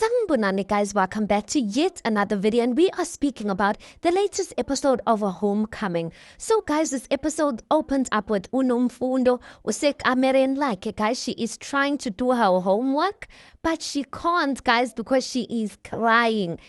Sangbonani guys, welcome back to yet another video, and we are speaking about the latest episode of A Homecoming. So guys, this episode opens up with Unomfundo Usek Ameren like guys, she is trying to do her homework, but she can't guys because she is crying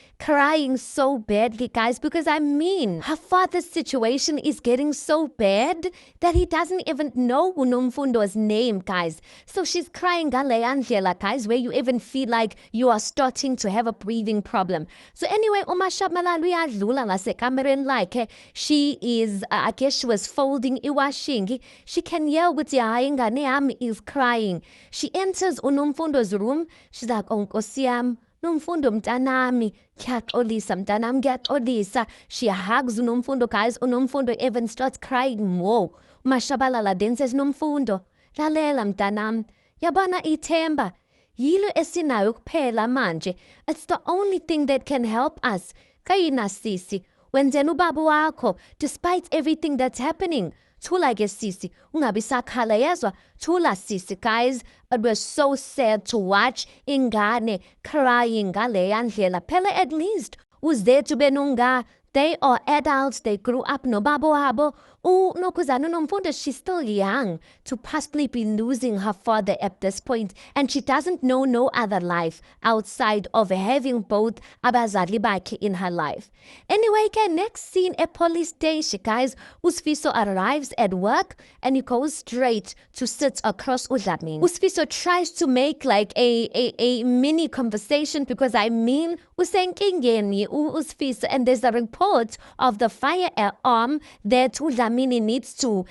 so badly guys, because her father's situation is getting so bad that he doesn't even know Unomfundo's name guys. So she's crying Angela guys, where you even feel like you are starting to have a breathing problem. So anyway, uMashabalala uyadlula ngasekamereni like she is I guess she was folding iwashing. She can yell with hayi ingane yami is crying. She enters uNomfundo's room. She's like, oh Nkosi yami, Nomfundo mntanami, ngiyaxolisa mntanami, ngiyaxolisa. She hugs uNomfundo guys. uNomfundo even starts crying more. uMashabalala then says, Nomfundo, lalela mntanami, yabona ithemba yilo esinayo kuphela manje. It's the only thing that can help us. Kayina sisi, wenzeni ubaba wakho despite everything that's happening. Thula ke sisi, ungabi sakhala yezwa. Thula sisi guys. It was so sad to watch ingane crying ngaleya ndlela. Phela at least uzethu benunga. They are adults, they grew up no babo habo. Nokuzana Nomfundo, she's still young to possibly be losing her father at this point, and she doesn't know no other life outside of having both abazali bakhe in her life. Anyway, next scene at police station, guys. uSifiso arrives at work and he goes straight to sit across uDlamini. uSifiso tries to make like a mini conversation because usenkingeni uSifiso, and there's a report of the firearm that uDlamini needs to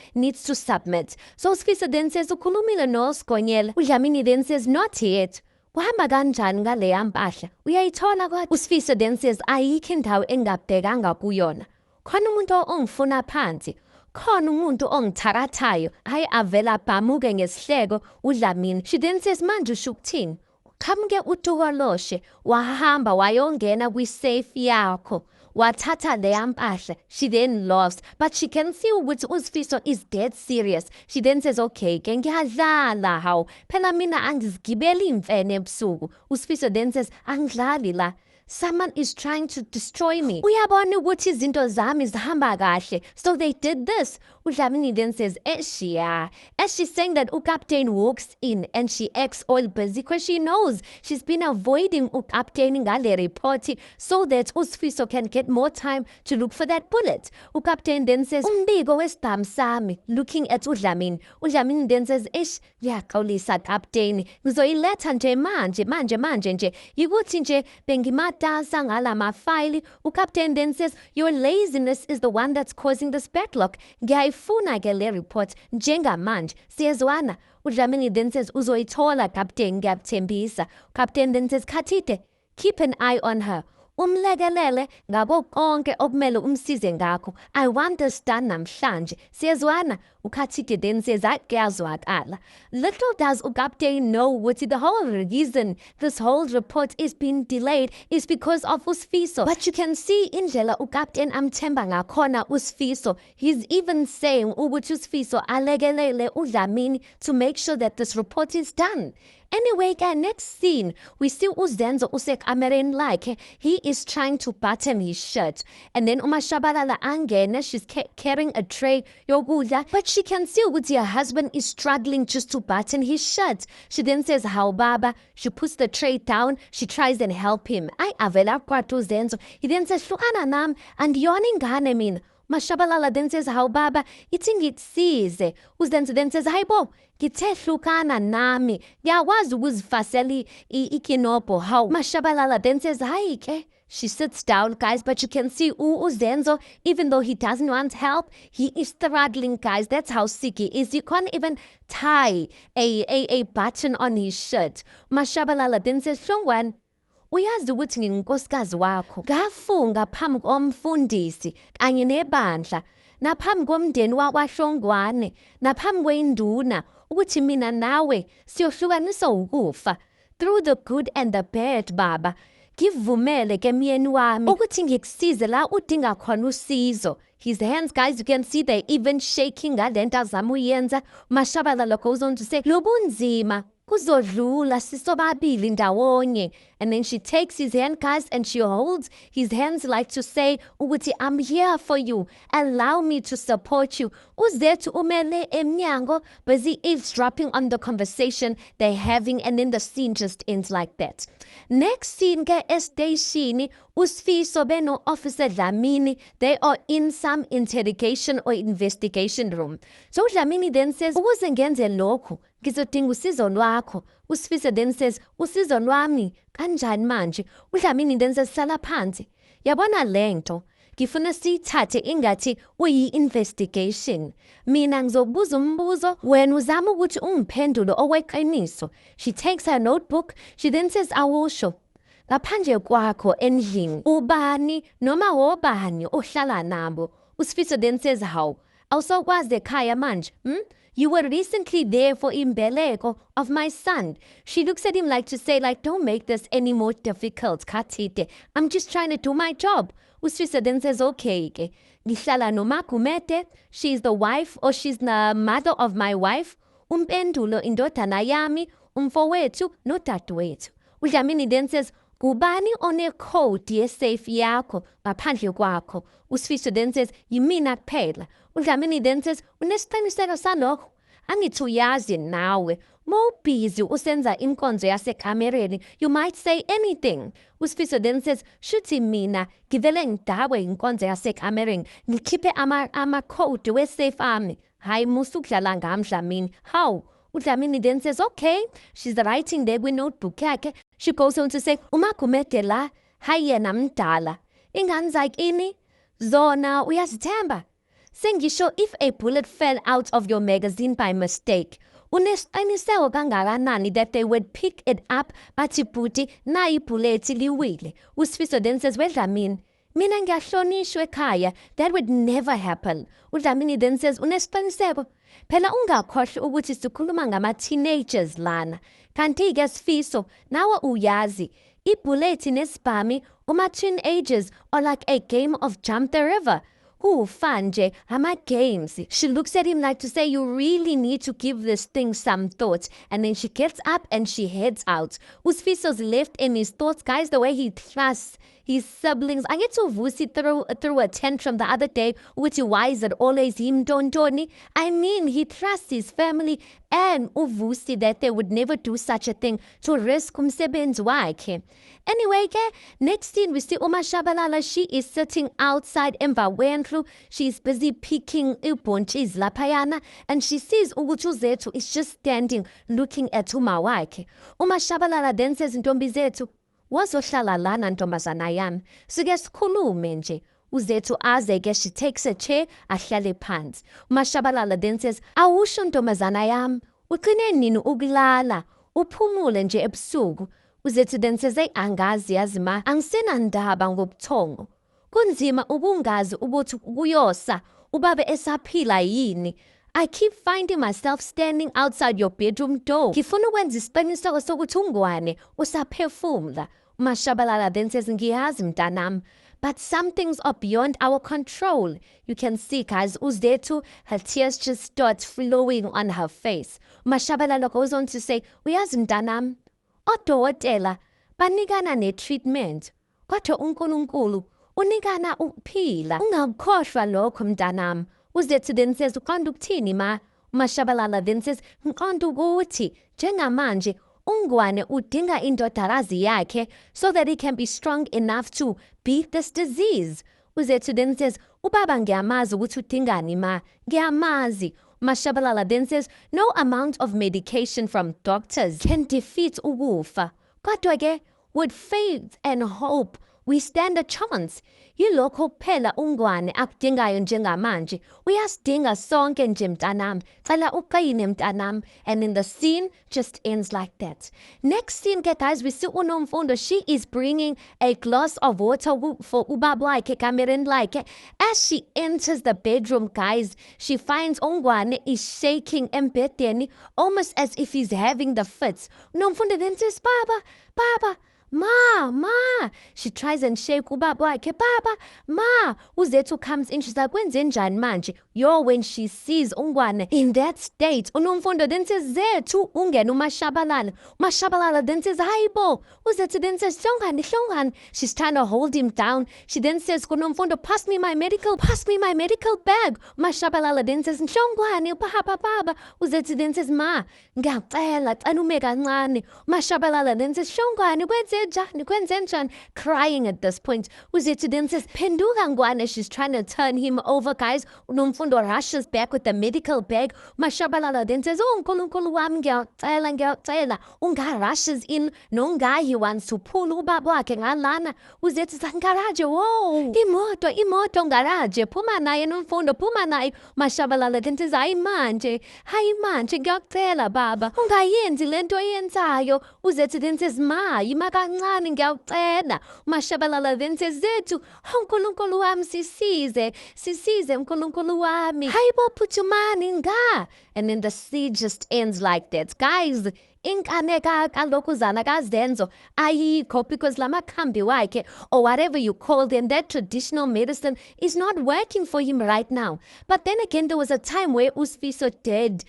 submit. So uSifiso then says ukhulumile noSigonyela. uDlamini then says not yet. Kuhamba kanjani ngaleya mpahla? Uyayithola kodwa? uSifiso then says ayikho indawo engabhekanga kuyona. Khona umuntu ongifuna phansi. Khona umuntu ongithakathayo. Hayi avela bhamuke ngesihleko uDlamini. She then says manje usho ukuthini? Khamuke uTukoloshe wahamba wayongena kwi-safe yakho wathatha leya mpahla. She then laughs, but she can see ukuthi uSifiso is dead serious. She then says, okay ke ngiyadlala hawu, phela mina angizigibeli imfene ebusuku. uSifiso then says, angidlali la. Someone is trying to destroy me. Uyabona ukuthi izinto zami zihamba kahle. So they did this. uDlamini then says, Eshia. As she's saying that uCaptain walks in and she acts all busy because she knows she's been avoiding uCaptain ngale report so that uSifiso can get more time to look for that bullet. uCaptain then says, umbiko wesibhamu sami, looking at uDlamini. uDlamini then says, ish, ngiyaxolisa Captain. Ngizoyiletha nje manje nje. Yikuthi nje bengimatasa ngala mafile. uCaptain then says, your laziness is the one that's causing this backlog. Ngiyayifuna ke le report njengamanje. Siyezwana. uDlamini then says, uzoyithola Captain, ngiyakuthembisa. Captain then says, Khathide, keep an eye on her. Umlekelele ngako konke okumele umsize ngakho. I want this done namhlanje. Siyezwana. uKhathide then says, kuyazwakala. Little does uCaptain know what the whole reason this whole report is being delayed is because of uSifiso. But you can see indlela uCaptain amthemba ngakhona uSifiso. He's even saying ukuthi uSifiso alekelele uDlamini to make sure that this report is done. Anyway, next scene, we see uZenzo usekamereni like he is trying to button his shirt. And then uMashabalala angene, she's carrying a tray yokudla, but she can see ukuthi her husband is struggling just to button his shirt. She then says, how baba? She puts the tray down, she tries and help him. Avela kwatu uZenzo. He then says, hlukana nam, andiyona ingane mina. Mashabalala then says, how baba? Ithi ngikusize. uZenzo then says, hayibo, ngithe hlukana nami. Ngiyakwazi ukuzifasela ikinobho. How? Mashabalala then says, hayi ke. She sits down, guys, but you can see uZenzo, even though he doesn't want help, he is struggling, guys. That's how sick he is. You can't even tie a button on his shirt. Mashabalala then says, Shongwan, uyazi ukuthi nginkosikazi wakho. Ngafunga phambi komfundisi kanye nebandla, naphambi komndeni wakwaShongwane, naphambi kwenduna, ukuthi mina nawe siyohlukaniswa ukufa. Through the good and the bad, baba. Ngivumele ke myeni wami ukuthi ngikusize la udinga khona usizo. His hands, guys, you can see they even shaking ngalento azama uyenza. Mashabalala goes on to say, lobunzima Kuzodlula sisobabili ndawonye. And then she takes his hand, guys, and she holds his hands like to say, ukuthi, I'm here for you. Allow me to support you. Uzethu umele emnyango, busy eavesdropping on the conversation they're having, and then the scene just ends like that. Next scene ke estation, uSifiso beno Officer Dlamini, they are in some interrogation or investigation room. So Dlamini then says, ukuze ngenze lokhu, ngizodinga usizo lwakho. uSifiso then says, usizo lwami, kanjani manje? uDlamini then says, sala phansi. Yabona lento, ngifuna siyithathe ingathi uyi-investigation. Mina ngizobuza umbuzo, wena uzama ukuthi ungiphendule okweqiniso. She takes her notebook, she then says, awusho. Ngaphandle kwakho endlini, ubani noma wobani ohlala nabo. uSifiso then says, how? Awusokwazi ekhaya manje, You were recently there for imbeleko of my son. She looks at him like to say, like, don't make this any more difficult, Katite. I'm just trying to do my job. uSifiso then says, okay, ke. Ngihlala noMakumete. She's the wife or she's the mother of my wife. Umpendulo indodana yami, umfowethu nodadewethu. uDlamini then says, Kubani one-code ye-safe yakho ngaphandle kwakho. uSifiso then says, yimina kuphela. uDlamini then says, unesiqiniseko salokho? Angithi uyazi nawe. Busy usenza inkonzo yasekamereni, you might say anything. uSifiso then says, shuthi mina ngivele ngidawe inkonzo yasekamereni, ngikhiphe ama-code we-safe ami. Hayi musukudlala ngami Dlamini. How? uDlamini then says, okay. She's writing there with notebook yakhe. She goes on to say, uMakumete la, hayi yena mdala. Ingane zakini, zona uyazithemba. Sengisho if a bullet fell out of your magazine by mistake, unesiqiniseko kangakanani that they would pick it up bathi bhuti nayi ibullet liwile. uSifiso then says, well Dlamini, mina ngiyahlonishwa ekhaya, that would never happen. uDlamini then says, unesiqiniseko? Phela ungakhohlwa ukuthi sikhuluma ngama-teenagers lana. Kanti-ke Sifiso, nawe uyazi, ibullet nesibhami, uma-teenagers are like a game of jump the river. Fanje, ama-games. She looks at him like to say, you really need to give this thing some thought. And then she gets up and she heads out. uSifiso's left in his thoughts, guys, the way he trusts his siblings. I get to Vusi through a tantrum the other day, which why is it always him, Doni? I mean, he trusts his family and uVusi that they would never do such a thing to risk umsebenzi wakhe. Anyway, next scene we see uMashabalala. She is sitting outside emva kwendlu. She's busy picking ubhontshisi laphayana, and she sees ukuthi uZethu is just standing looking at uma wakhe. uMashabalala then says, Ntombi zethu, wazohlala lana ntombazana yami, sike sikhulume nje. uZethu aze-ke, she takes a chair, ahlale phansi. uMashabalala then says, awusho ntombazana yami, uqine nini ukulala, uphumule nje ebusuku. uZethu then says, hey, angazi yazi ma, angisenandaba ngobuthongo. Kunzima ubungazi ukuthi kuyosa, ubabe esaphila yini. I keep finding myself standing outside your bedroom door. Ngifuna ukwenza isiqiniseko sokuthi ungwane usaphefumula. uMashabalala then says, ngiyazi mntanami, but some things are beyond our control. You can see, guys, uZethu, her tears just start flowing on her face. uMashabalala goes on to say, uyazi mntanami, odokotela banikana ne-treatment, kodwa uNkulunkulu unikana ukuphila. Ungakukhohlwa lokho mntanami. uZethu then says, uqonda ukuthini ma? uMashabalala then says, ngiqonda ukuthi njengamanje ungwane udinga indodakazi yakhe so that he can be strong enough to beat this disease. uZethu then says, ubaba ngiyamazi ukuthi udingani ma? Ngiyamazi. uMashabalala then says, no amount of medication from doctors can defeat ukufa. Kodwa-ke, with faith and hope, we stand a chance. Yilokho kuphela ungwane akudingayo njengamanje. Uyasidinga sonke nje mntanami. Cela uqine mntanami. And then the scene just ends like that. Next scene, guys, we see uNomfundo. She is bringing a glass of water for ubaba wakhe kamereni lakhe. As she enters the bedroom, guys, she finds ungwane is shaking embedeni, almost as if he's having the fits. uNomfundo then says, Baba, Ma, She tries and shake ubaba wakhe. Baba, ma. Uzethu comes in. She's like, kwenzenjani manje? Yo, when she sees Ungwane in that state, uNomfundo then says, Zethu ungena uMashabalala. Mashabalala then says, hayibo. Uzethu then says, Hlongwane. She's trying to hold him down. She then says, kuNomfundo, pass me my medical bag. Mashabalala then says, Hlongwane, baba. Uzethu then says, ma, ngiyacela, ume kancane. Mashabalala then says, Hlongwane, kwenzenjani? Crying at this point. Uzethu then says, Penduka Ngwane. She's trying to turn him over, guys. uNomfundo rushes back with the medical bag. Mashabalala then says, oh, uNkulunkulu wami, ngiyacela. Unga rushes in. Nonga, he wants to pull ubaba wakhe ngalana. Uzethu says, ngaraje, whoa. Imoto ngaraje. Phuma naye uNomfundo, phuma naye. Mashabalala then says, hayi manje, ngiyacela baba. Ungayenzi lento oyenzayo. Uzethu then says, ma, yima kancane, ngiyacela. Mashabalala then says, Zethu, uNkulunkulu wami sisize uNkulunkulu wami. Hayibo phuthumani nga. And then the scene just ends like that. Guys, inkane kalokuzana kazenzo ayikho because lamakhambi wakhe or whatever you call them, that traditional medicine is not working for him right now. But then again, there was a time where uSifiso did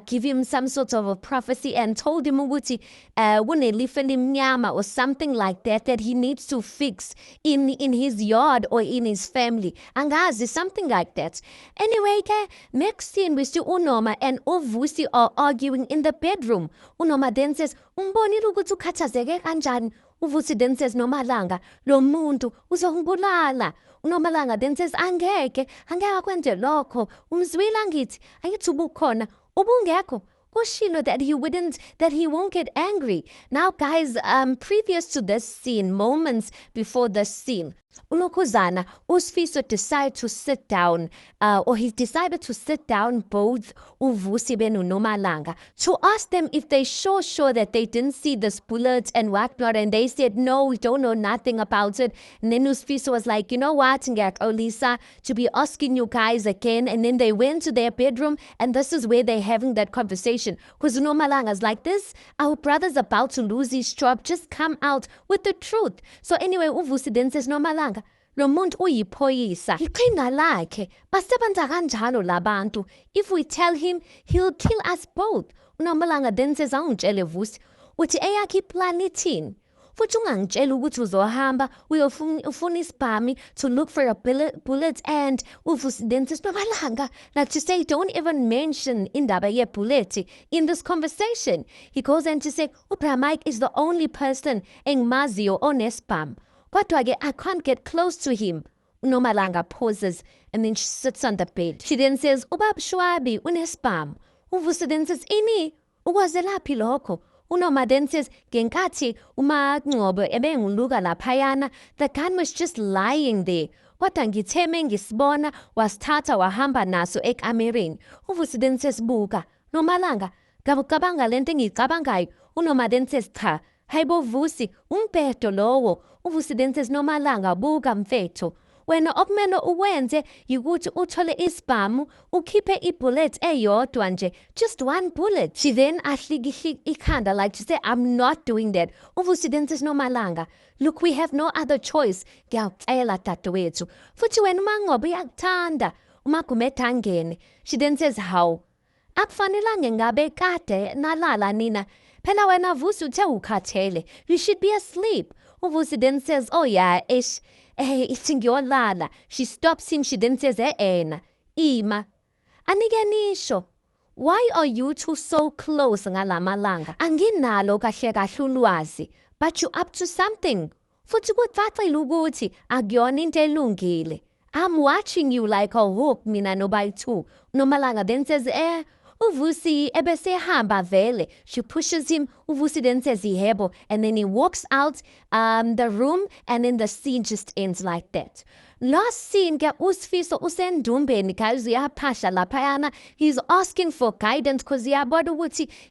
give him some sort of a prophecy and told him ukuthi kunelifa elimnyama or something like that he needs to fix in his yard or in his family. Angazi, something like that. Anyway, next scene we see uNoma and uVusi are arguing in the bedroom. uNoma then says, umbonile ukuthi ukhathazeke kanjani? uVusi then says, Nomalanga, lo muntu uzongibulala. uNomalanga then says, angeke akwenze lokho. Umzwile ngithi, angithi ubukhona, ubungekho. Kushilo that he won't get angry. Now, guys, previous to this scene, moments before this scene, uNokuzana, uSifiso decided to sit down, or he decided to sit down both uVusi uNomalanga to ask them if they sure that they didn't see this bullet and whatnot, and they said, no, we don't know nothing about it. And then uSifiso was like, you know what, Olisa, to be asking you guys again. And then they went to their bedroom, and this is where they're having that conversation. Because uNomalanga's like, this, our brother's about to lose his job, just come out with the truth. So anyway, uVusi then says, Nomalanga, lo muntu uyiphoyisa, iqhinga lakhe, basebenza kanjalo labantu. If we tell him, he'll kill us both. uNomalanga then says, awungitshele Vusi, uthi eyakhe iplan ithini? Futhi ungangitshela ukuthi uzohamba uyofuna isibhami to look for a bullet, and uVusi then says, Nomalanga, like to say, don't even mention indaba yebullet in this conversation. He goes on to say, uBramike is the only person engimaziyo onesibhamu. Kodwa-ke, I can't get close to him. uNomalanga pauses and then she sits on the bed. She then says, Ubab Shwabi unesibhamu. uVusi then says, ini, ukwazelaphi lokho? uNoma then says, genkathi uMaNgcobo ebenguluka laphayana, the gun was just lying there. Kodwa ngithe mengisibona wasithatha wahamba naso ekamereni. uVusi then says, buka, Nomalanga, ngabukabanga lento engiyicabangayo. uNoma then says, cha, hayibo Vusi, umbhedo lowo. uVusi then says, Nomalanga, buka mfethu. Wena okumele uwenze yikuthi uthole isibhamu, ukhiphe ibullet eyodwa nje, just one bullet. She then ahlikihlik ikhanda like to say, I'm not doing that. uVusi then says, Nomalanga, look, we have no other choice. Ngiyacela dadewethu. Futhi wena uMaNgcobo uyakuthanda. uMagumede angene. She then says, how? Akufanelanga ngabe kade nalala nina. Phela wena Vusi uthe ukhathele. You should be asleep. uVusi then says, oh yeah, ithi ngiyolala. She stops him. She then says, ena, ima. Anike nisho. Why are you two so close ngalamalanga? Anginalo kahle ulwazi. But you up to something. Futhi kucacile ukuthi akuyona into elungile. I'm watching you like a hawk mina nobayithu. uNomalanga then says, uVusi ebesehamba vele. She pushes him. uVusi then says, yebo. And then he walks out the room, and then the scene just ends like that. Last scene, uSifiso usendumbeni guys, uyaphasha laphayana. He's asking for guidance because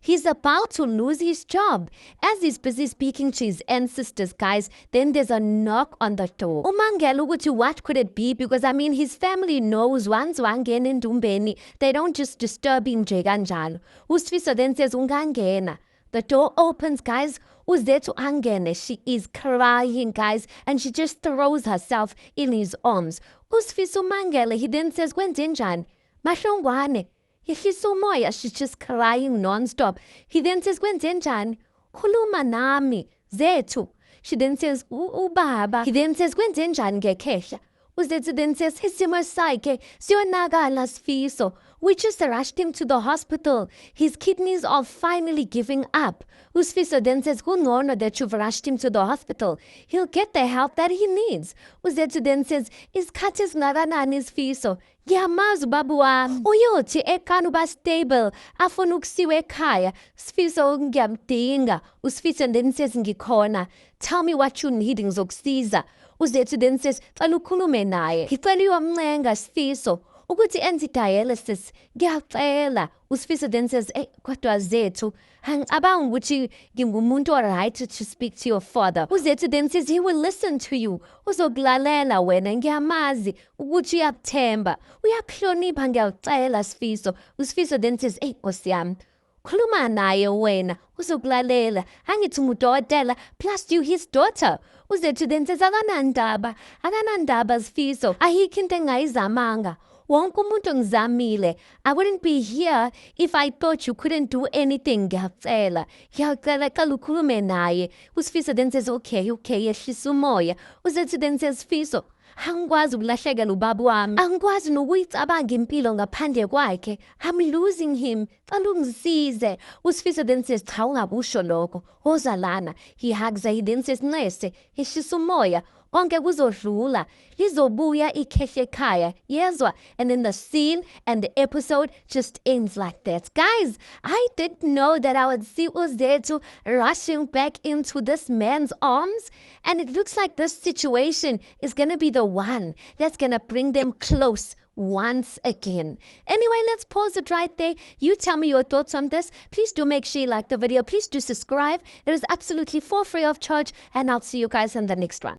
he's about to lose his job. As he's busy speaking to his ancestors, guys, then there's a knock on the door. Umangela ukuthi what could it be? Because I mean, his family knows once wangena endumbeni, they don't just disturb him nje kanjalo. uSifiso then says, ungangena. The door opens, guys. uZethu angene, she is crying, guys, and she just throws herself in his arms. USifiso Mangele, he then says, Kwenzenjani? Mahlongwane. Yehlisa umoya, she's just crying non-stop. He then says, Kwenzenjani? Khuluma nami, Zethu. She then says, Ubaba. He then says, Kwenzenjani ngekhehla? UZethu then says, isimo sakhe siyonakala Sifiso. We just rushed him to the hospital. His kidneys are finally giving up. USifiso then says, kungcono that you've rushed him to the hospital. He'll get the help that he needs. UZethu then says, isikhathi esingakanani Sifiso? Ngiyamazi ubaba wami. Uyothi ekhaya uba stable, afuna ukusiwa ekhaya. Sifiso ngiyamdinga. USifiso then says, ngikhona. Tell me what you need, ngizokusiza. UZethu then says, xela ukhulume naye. Ngicela uyomncenga Sifiso ukuthi enze dialysis. Ngiyacela. USifiso then says, kodwa Zethu, angicabanga ukuthi ngingumuntu right to speak to your father. UZethu then says, he will listen to you. Uzokulalela wena, ngiyamazi ukuthi uyakuthemba. Uyakuhlonipha, ngiyacela Sifiso. USifiso then says, Nkosi yami, khuluma naye wena, uzokulalela. Angithi ngudokotela, plus you his daughter. UZethu then says, akanandaba Sifiso. Ayikho into engayizamanga. Wonke umuntu ngizamile. I wouldn't be here if I thought you couldn't do anything. Ngiyacela xela ukhulume naye. USifiso then says, okay, yehlisa umoya. UZethu then says, Sifiso, angikwazi ukulahlekela ubaba wami. Angikwazi nokuyicabanga impilo ngaphandle kwakhe. I'm losing him. Xela ungisize. USifiso then says, cha ungabusho lokho. Woza lana. He hugs her. He then says, Nese, yehlisa umoya. Konke kuzodlula. Lizobuya ikhehla ekhaya. Yezwa? And then the scene and the episode just ends like that. Guys, I didn't know that I would see UZethu rushing back into this man's arms. And it looks like this situation is going to be the one that's going to bring them close once again. Anyway, let's pause it right there. You tell me your thoughts on this. Please do make sure you like the video. Please do subscribe. It is absolutely for free of charge. And I'll see you guys in the next one.